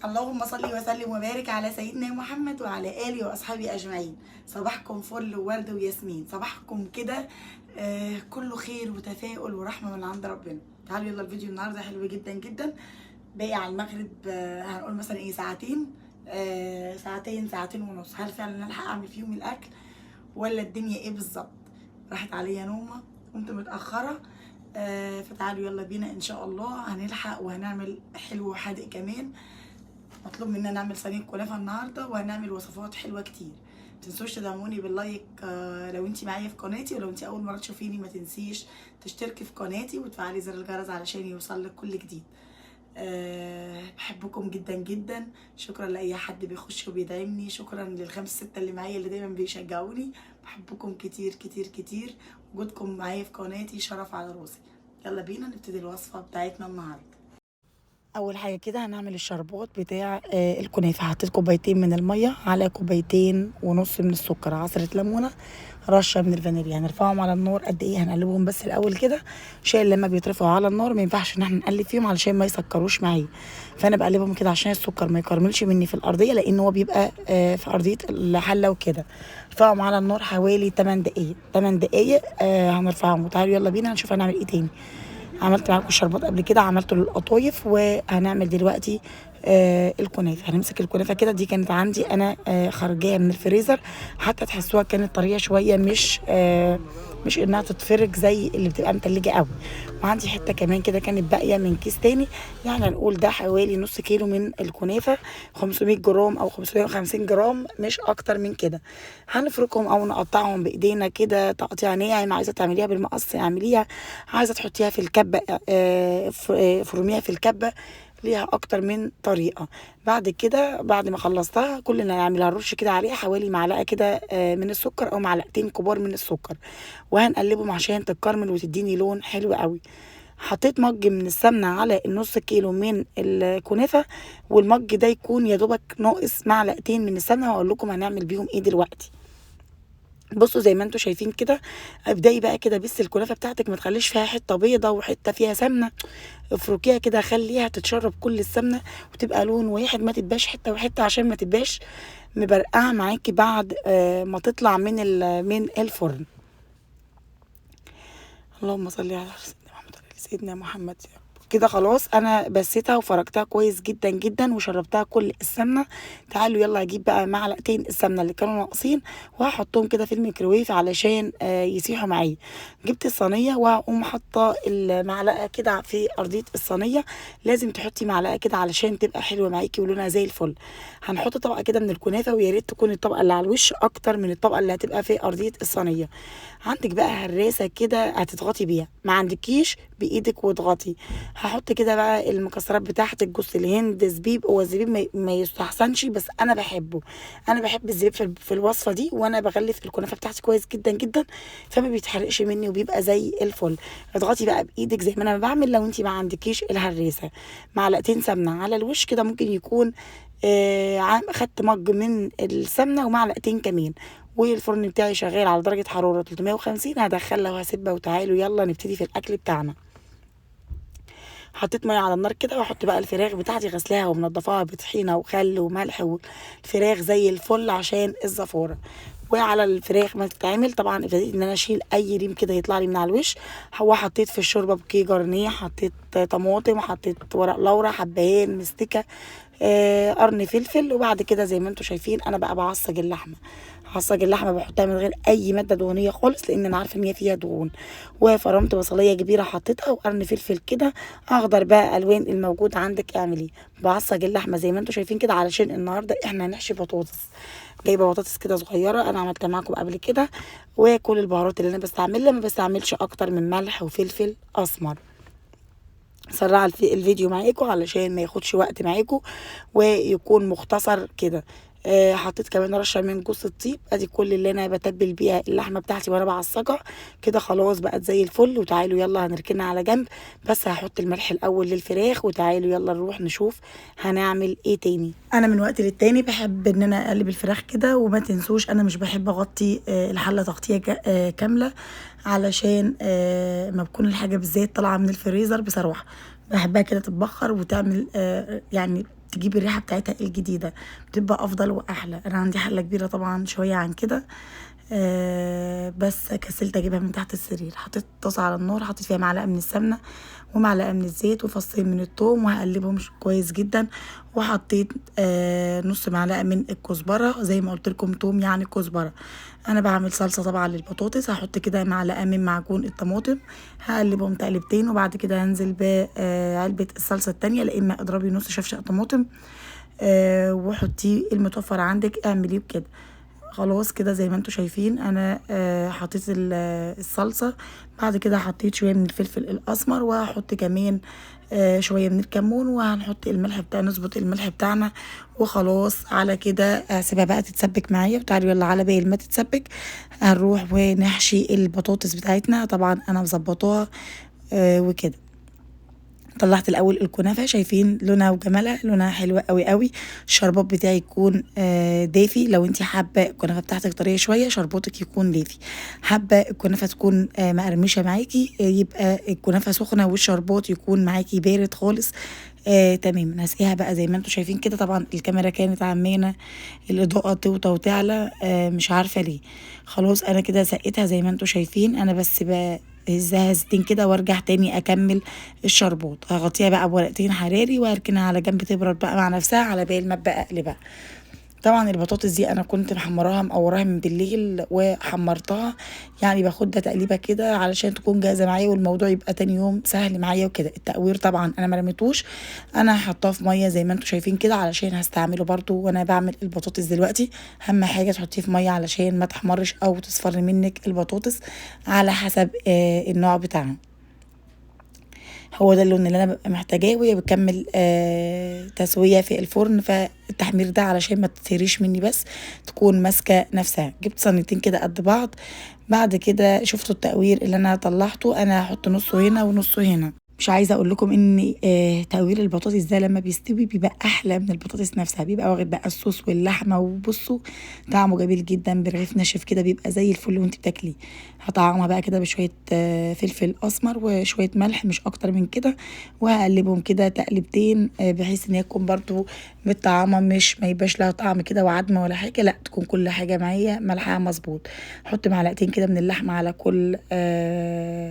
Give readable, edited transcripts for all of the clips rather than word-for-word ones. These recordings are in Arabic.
اللهم صل وسلم وبارك على سيدنا محمد وعلى آله وأصحابه أجمعين. صباحكم فل وورد وياسمين، صباحكم كده كله خير وتفاؤل ورحمة من عند ربنا. تعالوا يلا الفيديو النهارده حلو جدا جدا. باقي على المغرب هنقول مثلا ايه ساعتين، ساعتين ونص. هل فعلا نلحق اعمل فيهم الاكل ولا الدنيا ايه بالظبط؟ راحت عليا نومه، كنت متأخرة. فتعالوا يلا بينا ان شاء الله هنلحق وهنعمل حلو وحادق كمان. مطلوب مننا نعمل صينيه كنافه النهارده وهنعمل وصفات حلوه كتير. متنسوش تدعموني باللايك لو انتي معايا في قناتي، ولو انتي اول مره تشوفيني ما تنسيش تشتركي في قناتي وتفعلي زر الجرس علشان يوصلك كل جديد. بحبكم جدا جدا. شكرا لاي حد بيخش وبيدعمني، شكرا للخمس ستة اللي معايا اللي دايما بيشجعوني. بحبكم كتير كتير كتير. وجودكم معايا في قناتي شرف على راسي. يلا بينا نبتدي الوصفه بتاعتنا النهارده. اول حاجه كده هنعمل الشربات بتاع الكنافه. حطيت كوبايتين من الميه على كوبايتين ونص من السكر، عصره ليمونه، رشه من الفانيليا. هنرفعهم على النار قد ايه؟ هنقلبهم بس الاول كده، عشان لما بيترفعوا على النار ما ينفعش ان احنا نقلب فيهم علشان ما يسكروش معايا. فانا بقلبهم كده عشان السكر ما يكرملش مني في الارضيه، لان هو بيبقى في ارضيه الحله وكده. رفعهم على النار حوالي 8 دقائق 8 دقائق. هنرفعهم وتعالوا يلا بينا نشوف هنعمل ايه تاني. عملت معاكم الشربات قبل كده، عملته للقطايف، وهنعمل دلوقتي الكنافه. هنمسك الكنافه كده، دي كانت عندي انا خارجاها من الفريزر، حتى تحسوها كانت طريه شويه، مش انها تتفرج زي اللي بتبقى متلجه قوي. وعندي حته كمان كده كانت باقيه من كيس تاني، يعني هنقول ده حوالي نص كيلو من الكنافه، 500 جرام او 550 جرام، مش اكتر من كده. هنفركهم او نقطعهم بايدينا كده تقطيع ناعم. عايزه تعمليها بالمقص اعمليها، عايزه تحطيها في الكبه فرميها في الكبه، ليها اكتر من طريقه. بعد كده بعد ما خلصتها كل اللي هنعملها هنرش كده عليها حوالي معلقه كده من السكر او معلقتين كبار من السكر، وهنقلبهم عشان تتكرمل وتديني لون حلو قوي. حطيت مج من السمنه على النص كيلو من الكنافه، والمج ده يكون يا دوبك ناقص معلقتين من السمنه، وهقول لكم هنعمل بيهم ايه دلوقتي. بصوا زي ما انتم شايفين كده، ابدأي بقى كده بس الكنافه بتاعتك ما تخليش فيها حته بيضه وحته فيها سمنه، افركيها كده خليها تتشرب كل السمنه وتبقى لون واحد، ما تبقاش حته وحته عشان ما تبقاش مبرقعه معاكي بعد ما تطلع من الفرن. اللهم صل على سيدنا محمد. كده خلاص انا بسيتها وفركتها كويس جدا جدا وشربتها كل السمنه. تعالوا يلا اجيب بقى معلقتين السمنه اللي كانوا ناقصين وهحطهم كده في الميكروويف علشان يسيحوا معايا. جبت الصينيه وهقوم حاطه المعلقه كده في ارضيه الصينيه. لازم تحطي معلقه كده علشان تبقى حلوه معاكي ولونها زي الفل. هنحط طبقه كده من الكنافه، ويا ريت تكون الطبقه اللي على الوش اكتر من الطبقه اللي هتبقى في ارضيه الصينيه. عندك بقى هراسه كده هتضغطي بيها، ما عندكيش بايدك واضغطي. هحط كده بقى المكسرات بتاعتك، جوز الهند، زبيب. هو الزبيب ما يستحسنش، بس انا بحبه. انا بحب الزبيب في الوصفه دي، وانا بغلف الكنافه بتاعتي كويس جدا جدا، فما بيتحرقش مني وبيبقى زي الفل. اضغطي بقى بايدك زي ما انا بعمل. لو انت ما عندكيش الهراسه، معلقتين سمنه على الوش كده، ممكن يكون خدت مج من السمنه ومعلقتين كمان. والفرن بتاعي شغال على درجه حراره 350، هدخلها وهسيبها. وتعالوا يلا نبتدي في الاكل بتاعنا. حطيت ميه على النار كده، واحط بقى الفراخ بتاعتي غسلاها ومنضفاها بطحينه وخل وملح، والفراخ زي الفل عشان الزفاره. وعلى الفراخ ما تتعمل طبعا ابتديت ان انا اشيل اي ريم كده يطلع لي من على الوش. هو حطيت في الشوربه بوكيه جرنيه، حطيت طماطم، حطيت ورق لورا، حبهان مستكه، قرن فلفل. وبعد كده زي ما انتم شايفين انا بقى بعصج اللحمه. هعصج اللحمه بحطها من غير اي ماده دهنيه خالص، لان انا عارفه ان هي فيها دهون. وفرمت بصليه كبيره حطيتها، وقرن فلفل كده اخضر بقى، الوان الموجود عندك اعمليه. بعصج اللحمه زي ما انتم شايفين كده، علشان النهارده احنا هنحشي بطاطس. جايبه بطاطس كده صغيره، انا عملتها معاكم قبل كده. وكل البهارات اللي انا بستعملها ما بستعملش اكتر من ملح وفلفل اسمر. سرع الفيديو معاكم علشان ما ياخدش وقت معاكم ويكون مختصر كده. حطيت كمان رشه من جوز الطيب. ادي كل اللي انا بتبل بيها اللحمه بتاعتي وانا بعصجها كده. خلاص بقت زي الفل. وتعالوا يلا هنركنها على جنب، بس هحط الملح الاول للفراخ. وتعالوا يلا نروح نشوف هنعمل ايه تاني. انا من وقت للتاني بحب ان انا اقلب الفراخ كده، وما تنسوش انا مش بحب اغطي الحله تغطيه كامله، علشان ما بكون الحاجه بالذات طالعه من الفريزر بصراحه بحبها كده تتبخر وتعمل يعني تجيب الريحه بتاعتها الجديده، بتبقى افضل واحلى. انا عندي حله كبيره طبعا شويه عن كده، بس كسلت اجيبها من تحت السرير. حطيت طاسه على النار، حطيت فيها معلقه من السمنه ومعلقه من الزيت وفصين من الثوم، وهقلبهم كويس جدا. وحطيت نص معلقه من الكزبره، زي ما قلت لكم توم يعني كزبره. انا بعمل صلصه طبعا للبطاطس، هحط كده معلقه من معجون الطماطم، هقلبهم تقلبتين، وبعد كده هنزل بعلبه الصلصه التانية. لا اما اضربي نص شفشق طماطم وحطيه المتوفر عندك اعمليه بكده. خلاص كده زي ما انتوا شايفين انا حطيت الصلصه. بعد كده حطيت شويه من الفلفل الاسمر، وهحط كمان شويه من الكمون، وهنحط الملح بتاعنا، نظبط الملح بتاعنا. وخلاص على كده هسيبها بقى تتسبك معايا. وتعالوا يلا على بال ما تتسبك هنروح ونحشي البطاطس بتاعتنا. طبعا انا مظبطاها وكده. طلعت الاول الكنافه، شايفين لونها وجمالها، لونها حلو قوي قوي. الشربات بتاعي يكون دافي. لو انت حابه الكنافه بتاعتك طريه شويه شرباتك يكون دافي. حابه الكنافه تكون مقرمشه معاكي يبقى الكنافه سخنه والشربات يكون معاكي بارد خالص. تمام. هسقيها بقى زي ما انتم شايفين كده. طبعا الكاميرا كانت عمانه الاضاءه توطى وتعلى، مش عارفه ليه. خلاص انا كده سقيتها زي ما انتم شايفين. انا بس هزها هزتين كده وارجع تاني اكمل الشربات. هغطيها بقى بورقتين حراري وهركنها على جنب تبرد بقى مع نفسها على بال ما ابقى اقلبها. طبعا البطاطس دي انا كنت محمراها مقوراها من بالليل وحمرتها، يعني باخدها تقليبه كده علشان تكون جاهزه معايا والموضوع يبقى تاني يوم سهل معايا وكده. التقوير طبعا انا ما رميتوش، انا حطاه في ميه زي ما انتم شايفين كده علشان هستعمله برضو وانا بعمل البطاطس دلوقتي. اهم حاجه تحطيه في ميه علشان ما تحمرش او تصفر منك البطاطس، على حسب النوع بتاعها. هو ده اللون اللي انا ببقى محتاجاه، وهي بكمل تسويه في الفرن. فالتحمير ده علشان ما تتهريش مني، بس تكون ماسكه نفسها. جبت صينيتين كده قد بعض. بعد كده شفتوا التقوير اللي انا طلعته، انا هحط نصه هنا ونصه هنا. مش عايزه اقول لكم ان تقوير البطاطس ده لما بيستوي بيبقى احلى من البطاطس نفسها، بيبقى واخد بقى الصوص واللحمه. وبصوا طعمه جميل جدا برغيف ناشف كده، بيبقى زي الفل وانت بتاكليه. هطعمها بقى كده بشويه فلفل اسمر وشويه ملح، مش اكتر من كده. وهقلبهم كده تقلبتين بحيث ان هي تكون برضو متطعمه، مش ما يبقاش لها طعم كده وعدمه ولا حاجه، لا تكون كل حاجه معايا ملحها مظبوط. احط معلقتين كده من اللحمه على كل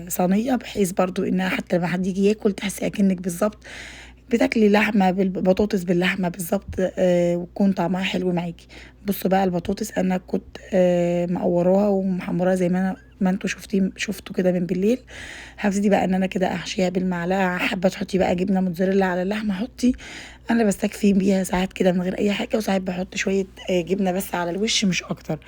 صينيه، بحيث برضو انها حتى لما حد يجي ياكل تحسي اكنك بالظبط بتاكلي لحمه بطاطس باللحمه بالظبط، وتكون طعمها حلو معاكي. بصوا بقى البطاطس انا كنت مقوراها ومحمراها زي ما انتوا شفتوا كده من بالليل. هبتدي بقى ان انا كده احشيها بالمعلقه. حابه تحطي بقى جبنه موتزاريلا على اللحمه حطي، انا بستكفي بيها ساعات كده من غير اي حاجه. وساعات بحط شويه جبنه بس على الوش مش اكتر.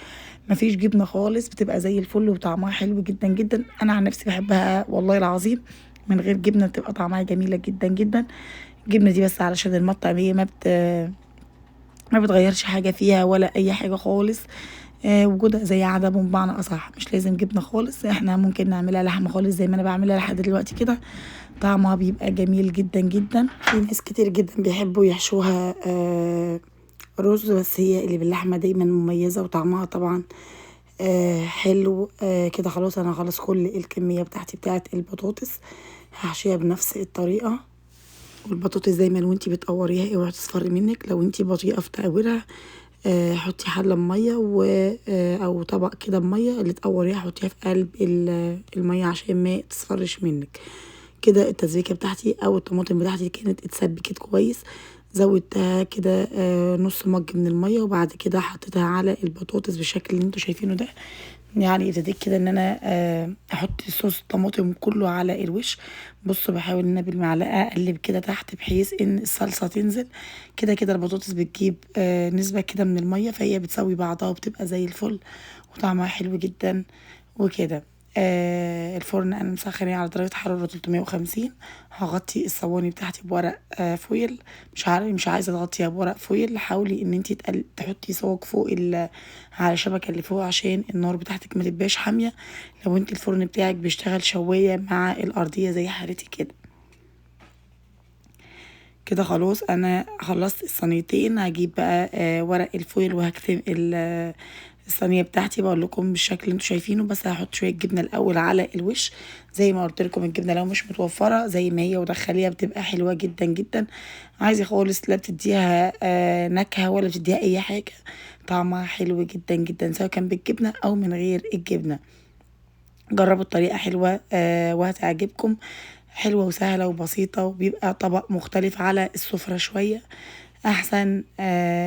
مفيش جبنه خالص، بتبقى زي الفل وطعمها حلو جدا جدا. انا عن نفسي بحبها والله العظيم من غير جبنه، بتبقى طعمها جميله جدا جدا. الجبنه دي بس علشان المطعميه ما بتغيرش حاجه فيها ولا اي حاجه خالص. وجودها زي عدمه بمعنى اصح. مش لازم جبنه خالص، احنا ممكن نعملها لحمه خالص زي ما انا بعملها لحد دلوقتي كده. طعمها بيبقى جميل جدا جدا. في ناس كتير جدا بيحبوا يحشوها رز، بس هي اللي باللحمه دايما مميزه وطعمها طبعا حلو. كده خلاص انا خلاص كل الكميه بتاعت البطاطس هحشيها بنفس الطريقه. والبطاطس دايما وانتي بتقوريها اوعي تصفر منك. لو انتي بطيئه في تقويرها حطي حله بميه او طبق كده بميه، اللي تقوريها حطيها في قلب الميه عشان ما تصفرش منك. كده التسبيكه بتاعتي او الطماطم بتاعتي كانت اتسبكت كويس. زودتها كده نص مج من الميه، وبعد كده حطيتها على البطاطس بالشكل اللي انتوا شايفينه ده. يعني ابتديت كده ان انا احط صوص الطماطم كله على الوش. بصوا بحاول ان انا بالمعلقه اقلب كده تحت بحيث ان الصلصه تنزل. كده كده البطاطس بتجيب نسبه كده من الميه، فهي بتسوي بعضها وبتبقى زي الفل وطعمها حلو جدا وكده. الفرن انا مسخناه على درجه حراره 350. هغطي الصواني بتاعتي بورق فويل. مش عايزه تغطيها بورق فويل، حاولي ان انتي تحطي صاج فوق على الشبكه اللي فوق عشان النار بتاعتك ما تبقاش حاميه. لو انتي الفرن بتاعك بيشتغل شوايه مع الارضيه زي حالتي كده. كده خلاص انا خلصت الصينيتين. هجيب بقى ورق الفويل وهكتم الصينيه بتاعتي بقول لكم بالشكل اللي انتوا شايفينه. بس هحط شويه جبنه الاول على الوش زي ما قلت لكم. الجبنه لو مش متوفره زي ما هي ودخليها بتبقى حلوه جدا جدا. عايزه خالص لا بتديها نكهه ولا بتديها اي حاجه، طعمها حلو جدا جدا سواء كان بالجبنه او من غير الجبنه. جربوا الطريقه حلوه وهتعجبكم. حلوه وسهله وبسيطه، وبيبقى طبق مختلف على السفره شويه احسن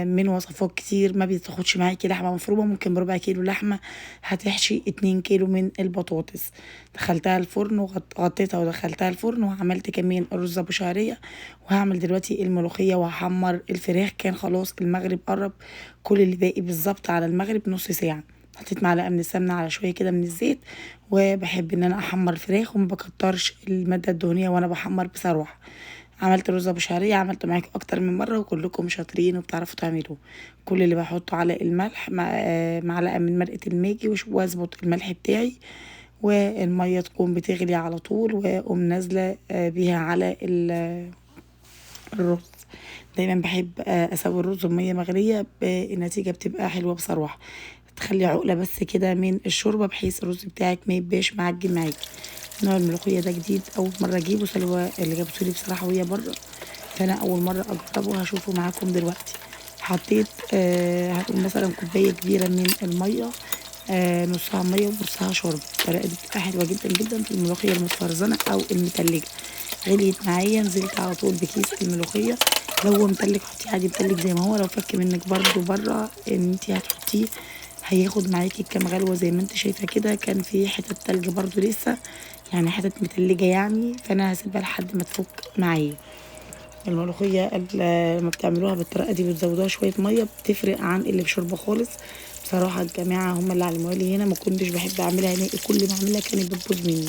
من وصفات كتير. ما بتاخدش معاكي لحمه مفرومه، ممكن بربع كيلو لحمه هتحشي 2 كيلو من البطاطس. دخلتها الفرن وغطيتها ودخلتها الفرن، وعملت كمان الرز ابو شعريه. وهعمل دلوقتي الملوخيه وهحمر الفراخ. كان خلاص المغرب قرب، كل اللي باقي بالظبط على المغرب نص ساعه. حطيت معلقه من السمنه على شويه كده من الزيت، وبحب ان انا احمر الفراخ وما بكترش الماده الدهنيه وانا بحمر بصراحه. عملت رز ابو شعريه، عملته معاكم اكتر من مره وكلكم شاطرين وبتعرفوا تعملوه. كل اللي بحطه على الملح معلقه من مرقه الماجي، واظبط الملح بتاعي، والميه تكون بتغلي على طول، واقوم نازله بيها على الرز. دايما بحب اسوي الرز بميه مغليه، النتيجه بتبقى حلوه بصراحه. تخلي عقله بس كده من الشوربه بحيث الرز بتاعك ما يبقاش معجن معاكي. نوع الملوخيه ده جديد، اول مره اجيبه. سلوى اللي جابته لي بصراحه وهي بره، فانا اول مره اجربه. هشوفه معاكم دلوقتي. حطيت هقول مثلا كوبايه كبيره من الميه، نصها ميه ونصها شوربه. الطريقه دي بتبقى حلوه جدا جدا في الملوخيه المتفرزنه او المتلجه. غليت معايا، نزلت على طول بكيس الملوخيه. لو هو متلج حطيه عادي متلج زي ما هو. لو فك منك برده بره ان انتي هتحطيه هياخد معاكي كام غلوه زي ما انت شايفه كده. كان في حتت تلج برده لسه، يعني حتت متلجه يعني، فانا هسيبها لحد ما تفك معايا. الملوخيه لما بتعملوها بالطريقه دي بتزودوها شويه ميه، بتفرق عن اللي بشوربه خالص. بصراحه الجماعه هم اللي علموها لي هنا، ما كنتش بحب اعملها نهائي. كل ما اعملها كانت بتبوظ مني.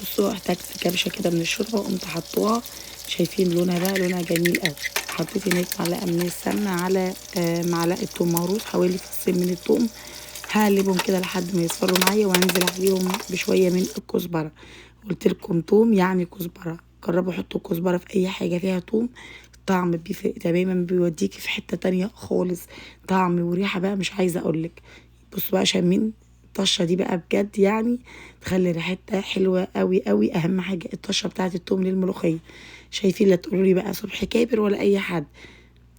بصوا احتاجت كبشه كده من الشوربه وقمت حطوها. شايفين لونها بقى، لونها جميل قوي. حطيت هناك معلقه من السمنه على معلقه توم مهروس، حوالي فصين من التوم. هقلبهم كده لحد ما يصفروا معايا، وهنزل عليهم بشويه من الكزبره. قلت لكم توم يعني كزبره. جربوا حطوا الكزبره في اي حاجه فيها توم، الطعم بيفرق تماما، بيوديكي في حته تانية خالص. طعم وريحه بقى مش عايزه اقولك. بصوا بقى شامين الطشه دي بقى بجد، يعني تخلي ريحتها حلوه قوي قوي. اهم حاجه الطشه بتاعه التوم للملوخيه. شايفين؟ لا تقولوا لي بقى صبحي كابر ولا اي حد.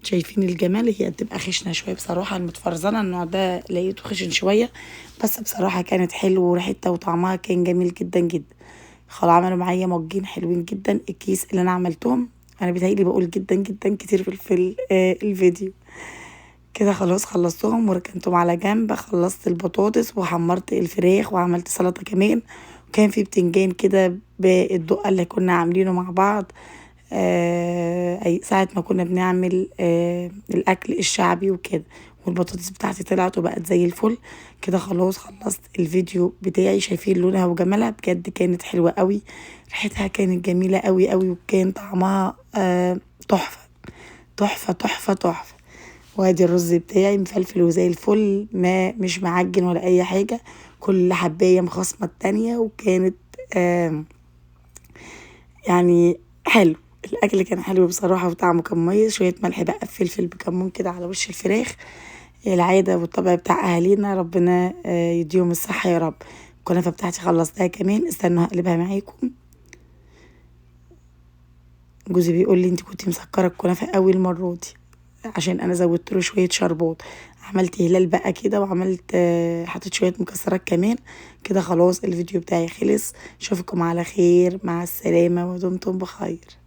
شايفين الجمال؟ هي بتبقى خشنه شويه بصراحه المتفرزنه، النوع ده لقيته خشن شويه، بس بصراحه كانت حلوه وريحتها وطعمها كان جميل جدا جدا. خلاص عملوا معايا مجين حلوين جدا. الكيس اللي انا عملتهم، انا بتهيألي بقول جدا جدا كتير في الفيديو كده. خلاص خلصتهم وركنتهم على جنب. خلصت البطاطس وحمرت الفراخ وعملت سلطه كمان، وكان في بتنجان كده بالدقه اللي كنا عاملينه مع بعض اي ساعة ما كنا بنعمل الاكل الشعبي وكده. والبطاطس بتاعتي طلعت وبقت زي الفل كده. خلاص خلصت الفيديو بتاعي. شايفين لونها وجمالها؟ بجد كانت حلوة قوي، ريحتها كانت جميلة قوي قوي، وكان طعمها تحفة تحفة تحفة تحفة. وادي الرز بتاعي مفلفل وزي الفل، ما مش معجن ولا اي حاجة. كل حباية مخصمة التانية، وكانت يعني حلو. الاكل كان حلو بصراحه وطعمه كان مميز. شويه ملح بقى فلفل بكمون كده على وش الفراخ، العاده والطبع بتاع اهالينا، ربنا يديهم الصحه يا رب. الكنافه بتاعتي خلصتها كمان، استنوا هقلبها معاكم. جوزي بيقول لي انت كنتي مسكره الكنافه قوي المره دي، عشان انا زودت له شويه شربات. عملت هلال بقى كده، وعملت حطيت شويه مكسرات كمان كده. خلاص الفيديو بتاعي خلص. اشوفكم على خير، مع السلامه ودمتم بخير.